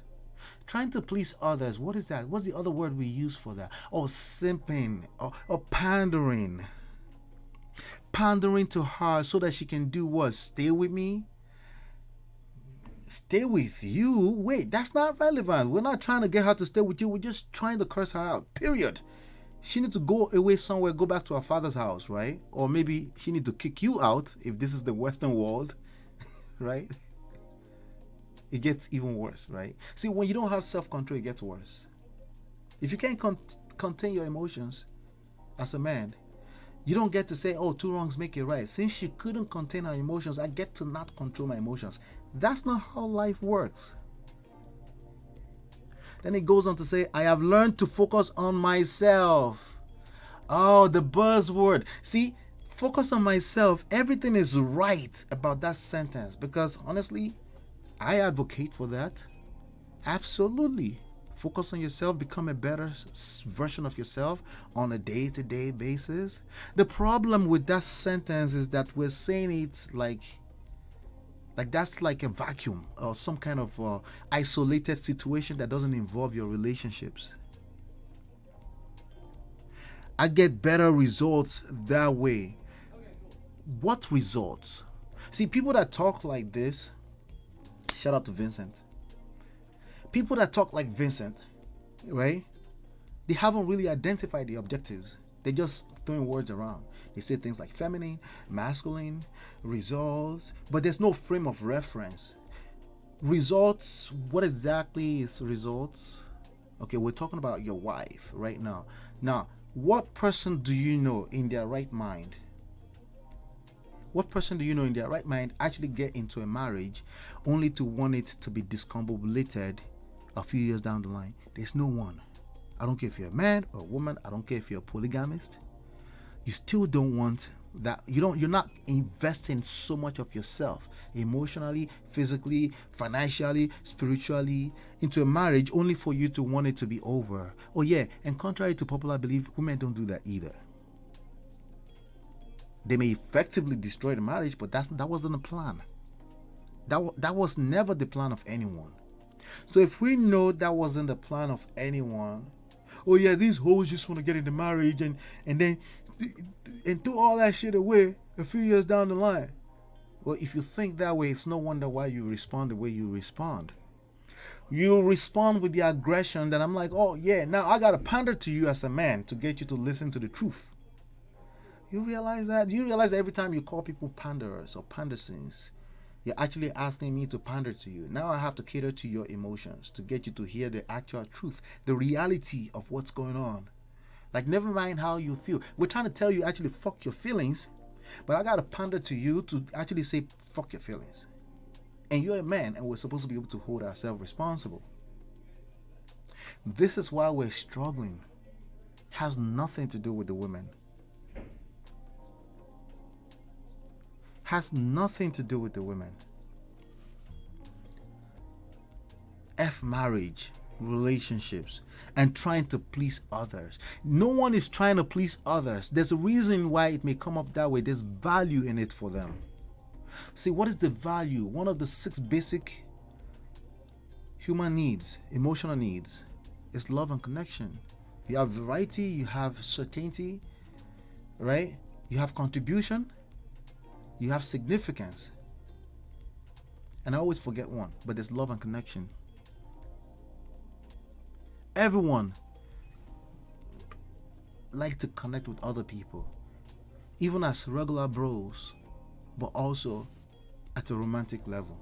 Trying to please others. What is that? What's the other word we use for that? Oh, simping or pandering. Pandering to her so that she can do what? Stay with me? Stay with you? Wait, that's not relevant. We're not trying to get her to stay with you. We're just trying to curse her out. Period. She needs to go away somewhere, go back to her father's house, right? Or maybe she needs to kick you out if this is the Western world, right? It gets even worse, right? See, when you don't have self-control, it gets worse. If you can't contain your emotions as a man, you don't get to say, oh, two wrongs make it right. Since she couldn't contain her emotions, I get to not control my emotions. That's not how life works. Then it goes on to say, I have learned to focus on myself. Oh, the buzzword. See, focus on myself. Everything is right about that sentence because honestly, I advocate for that. Absolutely. Focus on yourself, become a better version of yourself on a day-to-day basis. The problem with that sentence is that we're saying it like that's like a vacuum or some kind of isolated situation that doesn't involve your relationships. I get better results that way. What results? See, people that talk like this, shout out to Vincent. People that talk like Vincent, right? They haven't really identified the objectives. They're just throwing words around. They say things like feminine, masculine, results, but there's no frame of reference. Results, what exactly is results? Okay, we're talking about your wife right now. Now, what person do you know in their right mind? What person do you know in their right mind actually get into a marriage only to want it to be discombobulated a few years down the line? There's no one. I don't care if you're a man or a woman. I don't care if you're a polygamist. You still don't want that. You're not investing so much of yourself emotionally, physically, financially, spiritually into a marriage only for you to want it to be over. Oh yeah, and contrary to popular belief, women don't do that either. They may effectively destroy the marriage, but that wasn't the plan. That was never the plan of anyone. So if we know that wasn't the plan of anyone, oh yeah, these hoes just want to get into marriage and then and throw all that shit away a few years down the line. Well, if you think that way, it's no wonder why you respond the way you respond. You respond with the aggression that I'm like, oh yeah, now I gotta pander to you as a man to get you to listen to the truth. You realize that? You realize that every time you call people panderers or pandersons, you're actually asking me to pander to you. Now I have to cater to your emotions to get you to hear the actual truth, the reality of what's going on. Like, never mind how you feel. We're trying to tell you actually fuck your feelings, but I gotta pander to you to actually say fuck your feelings. And you're a man, and we're supposed to be able to hold ourselves responsible. This is why we're struggling. Has nothing to do with the women. Has nothing to do with the women. F marriage, relationships, and trying to please others. No one is trying to please others. There's a reason why it may come up that way. There's value in it for them. See, what is the value? One of the 6 basic human needs, emotional needs, is love and connection. You have variety, you have certainty, right? You have contribution, you have significance. And I always forget one, but there's love and connection. Everyone like to connect with other people, even as regular bros, but also at a romantic level.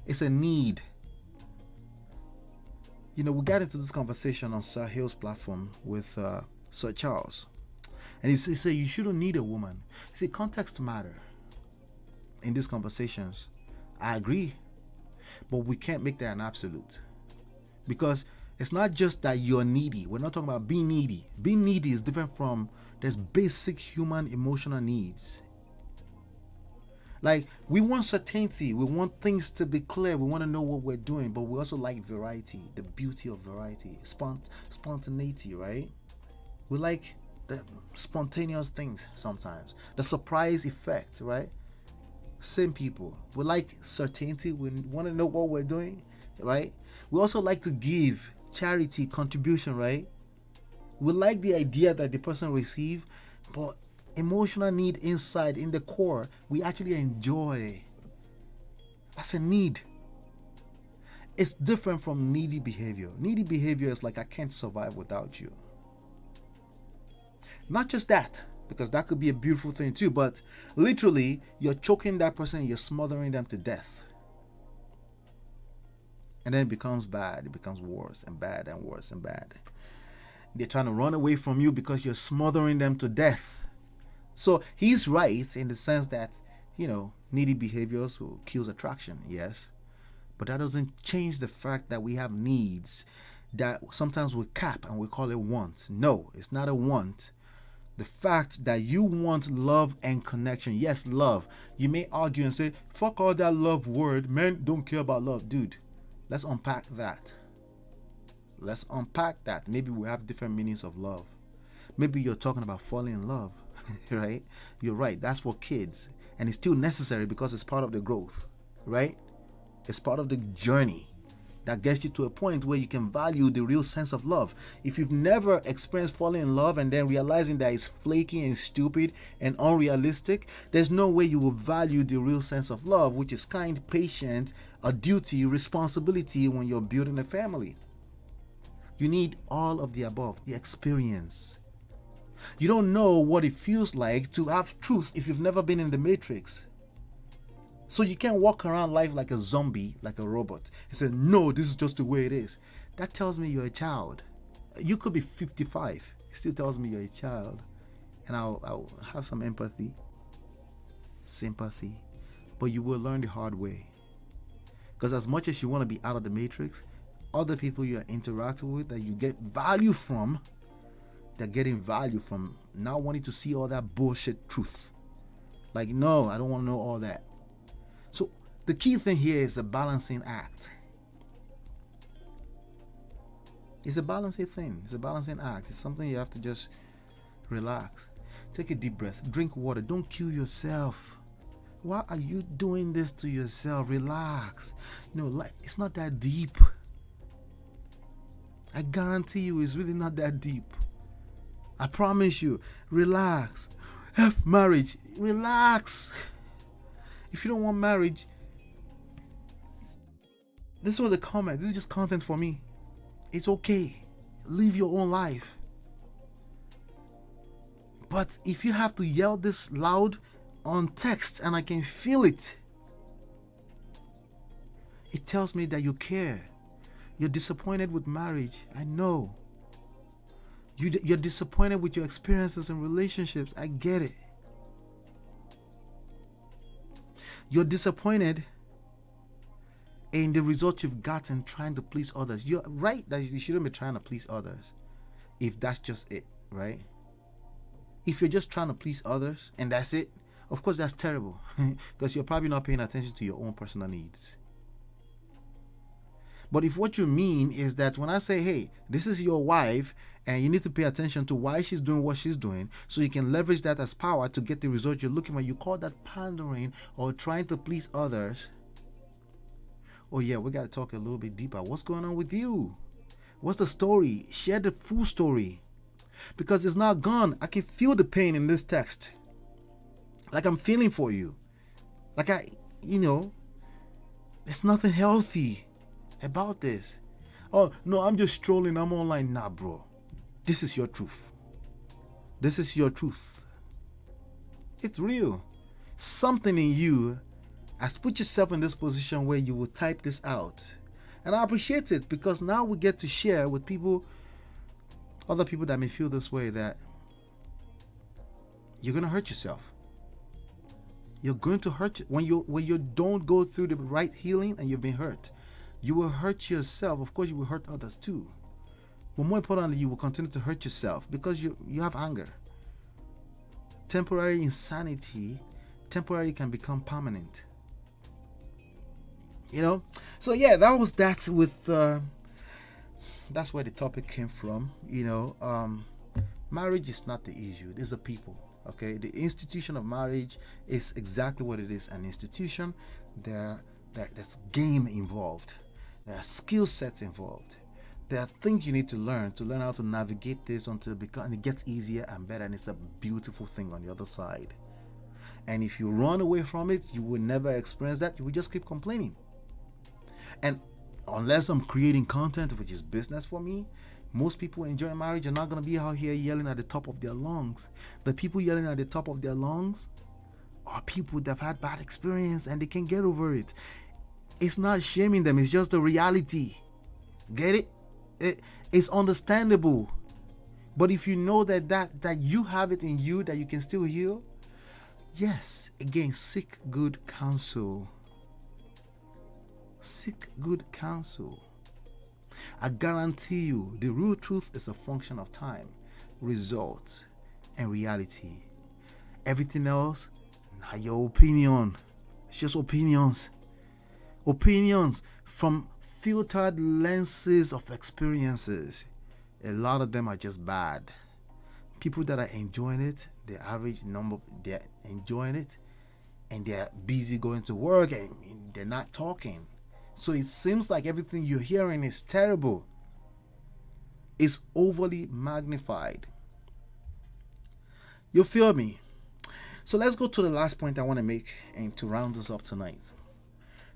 It's a need. You know, we got into this conversation on Sir Hill's platform with Sir Charles, and he said you shouldn't need a woman. See, context matter in these conversations. I agree, but we can't make that an absolute, because It's not just that you're needy. We're not talking about being needy. Being needy is different from there's basic human emotional needs. Like, we want certainty. We want things to be clear. We want to know what we're doing, but we also like variety, the beauty of variety, spontaneity, right? We like the spontaneous things sometimes, the surprise effect, right? Same people. We like certainty. We want to know what we're doing, right? We also like to give charity, contribution, right? We like the idea that the person receive, but emotional need inside, in the core, we actually enjoy. That's a need. It's different from needy behavior. Needy behavior is like, I can't survive without you. Not just that, because that could be a beautiful thing too, but literally, you're choking that person, you're smothering them to death. And then it becomes bad. It becomes worse and bad and worse and bad. They're trying to run away from you because you're smothering them to death. So he's right in the sense that, needy behaviors will kill attraction, yes. But that doesn't change the fact that we have needs that sometimes we cap and we call it wants. No, it's not a want. The fact that you want love and connection. Yes, love. You may argue and say, fuck all that love word. Men don't care about love. Dude, let's unpack that. Let's unpack that. Maybe we have different meanings of love. Maybe you're talking about falling in love, right? You're right. That's for kids. And it's still necessary because it's part of the growth, right? It's part of the journey that gets you to a point where you can value the real sense of love. If you've never experienced falling in love and then realizing that it's flaky and stupid and unrealistic, there's no way you will value the real sense of love, which is kind, patient, a duty, responsibility when you're building a family. You need all of the above, the experience. You don't know what it feels like to have truth if you've never been in the matrix. So you can't walk around life like a zombie, like a robot, and say, no, this is just the way it is. That tells me you're a child. You could be 55. It still tells me you're a child. And I'll have some empathy, sympathy, but you will learn the hard way. Because as much as you want to be out of the matrix, other people you're interacting with that you get value from, they're getting value from not wanting to see all that bullshit truth. Like, no, I don't want to know all that. So the key thing here is a balancing act. It's a balancing thing. It's a balancing act. It's something you have to just relax. Take a deep breath. Drink water. Don't kill yourself. Why are you doing this to yourself? Relax. Like, it's not that deep. I guarantee you it's really not that deep. I promise you. Relax. F marriage. Relax. If you don't want marriage, this was a comment. This is just content for me. It's okay. Live your own life. But if you have to yell this loud on text and I can feel it, it tells me that you care. You're disappointed with marriage. I know. You're disappointed with your experiences in relationships. I get it. You're disappointed in the result you've gotten trying to please others. You're right that you shouldn't be trying to please others if that's just it, right? If you're just trying to please others and that's it, of course that's terrible because you're probably not paying attention to your own personal needs. But if what you mean is that when I say, hey, this is your wife and you need to pay attention to why she's doing what she's doing so you can leverage that as power to get the result you're looking for, you call that pandering or trying to please others. Oh yeah, we got to talk a little bit deeper. What's going on with you? What's the story? Share the full story. Because it's not gone. I can feel the pain in this text. Like I'm feeling for you. Like there's nothing healthy about this. Oh, no, I'm just strolling. I'm online. Nah, bro. This is your truth. This is your truth. It's real. Something in you has put yourself in this position where you will type this out. And I appreciate it because now we get to share with people, other people that may feel this way, that you're going to hurt yourself. You're going to hurt when you don't go through the right healing and you've been hurt. You will hurt yourself. Of course, you will hurt others too. But more importantly, you will continue to hurt yourself because you have anger. Temporary insanity, temporary can become permanent. So yeah, that was that with that's where the topic came from. Marriage is not the issue, these are people. Okay, the institution of marriage is exactly what it is, an institution. There's game involved, there are skill sets involved, there are things you need to learn how to navigate this until it gets easier and better, and it's a beautiful thing on the other side. And if you run away from it, you will never experience that. You will just keep complaining. And unless I'm creating content, which is business for me, most people enjoying marriage are not going to be out here yelling at the top of their lungs. The people yelling at the top of their lungs are people that have had bad experience and they can't get over it. It's not shaming them, it's just the reality. Get it? It's understandable. But if you know that you have it in you, that you can still heal, yes, again, seek good counsel. Seek good counsel. I guarantee you, the real truth is a function of time, results, and reality. Everything else, not your opinion. It's just opinions. Opinions from filtered lenses of experiences. A lot of them are just bad. People that are enjoying it, the average number, they're enjoying it, and they're busy going to work and they're not talking. So it seems like everything you're hearing is terrible. It's overly magnified. You feel me? So let's go to the last point I want to make and to round this up tonight.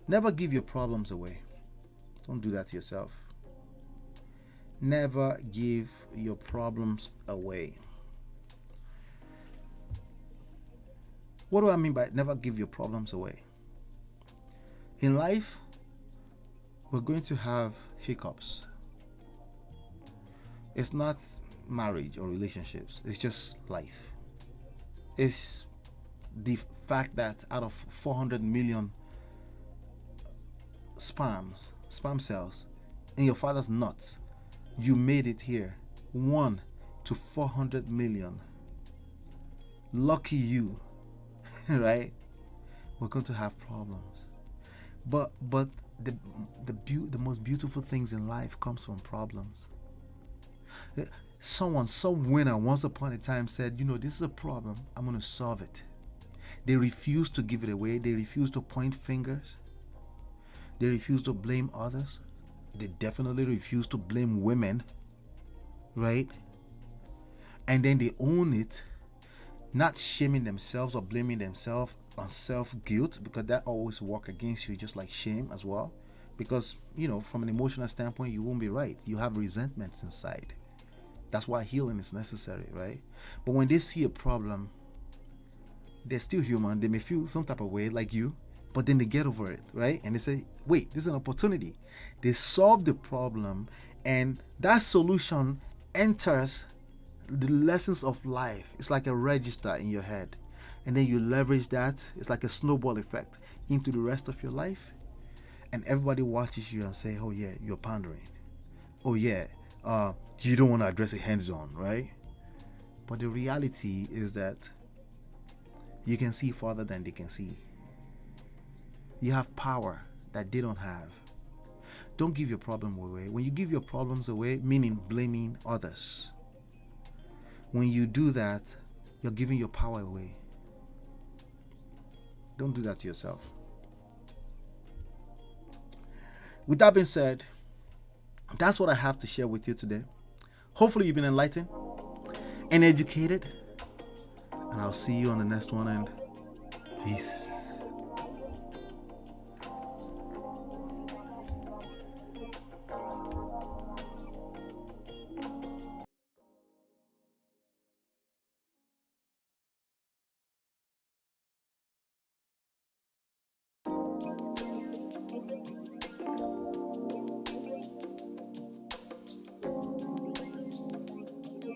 Never give your problems away. Don't do that to yourself. Never give your problems away. What do I mean by never give your problems away? In life, we're going to have hiccups. It's not marriage or relationships. It's just life. It's the fact that out of 400 million sperm cells in your father's nuts, you made it here. 1 to 400 million. Lucky you, right? We're going to have problems. But the most beautiful things in life comes from problems. Some winner once upon a time said, this is a problem, I'm going to solve it. They refuse to give it away. They refuse to point fingers. They refuse to blame others. They definitely refuse to blame women, right? And then they own it, not shaming themselves or blaming themselves on self-guilt, because that always works against you, just like shame as well. Because, from an emotional standpoint, you won't be right. You have resentments inside. That's why healing is necessary, right? But when they see a problem, they're still human. They may feel some type of way like you, but then they get over it, right? And they say, wait, this is an opportunity. They solve the problem, and that solution enters the lessons of life. It's like a register in your head. And then you leverage that. It's like a snowball effect into the rest of your life. And everybody watches you and say, oh yeah, you're pondering. Oh yeah, you don't want to address it hands-on, right? But the reality is that you can see farther than they can see. You have power that they don't have. Don't give your problem away. When you give your problems away, meaning blaming others, when you do that, you're giving your power away. Don't do that to yourself. With that being said, that's what I have to share with you today. Hopefully you've been enlightened and educated. And I'll see you on the next one, and peace.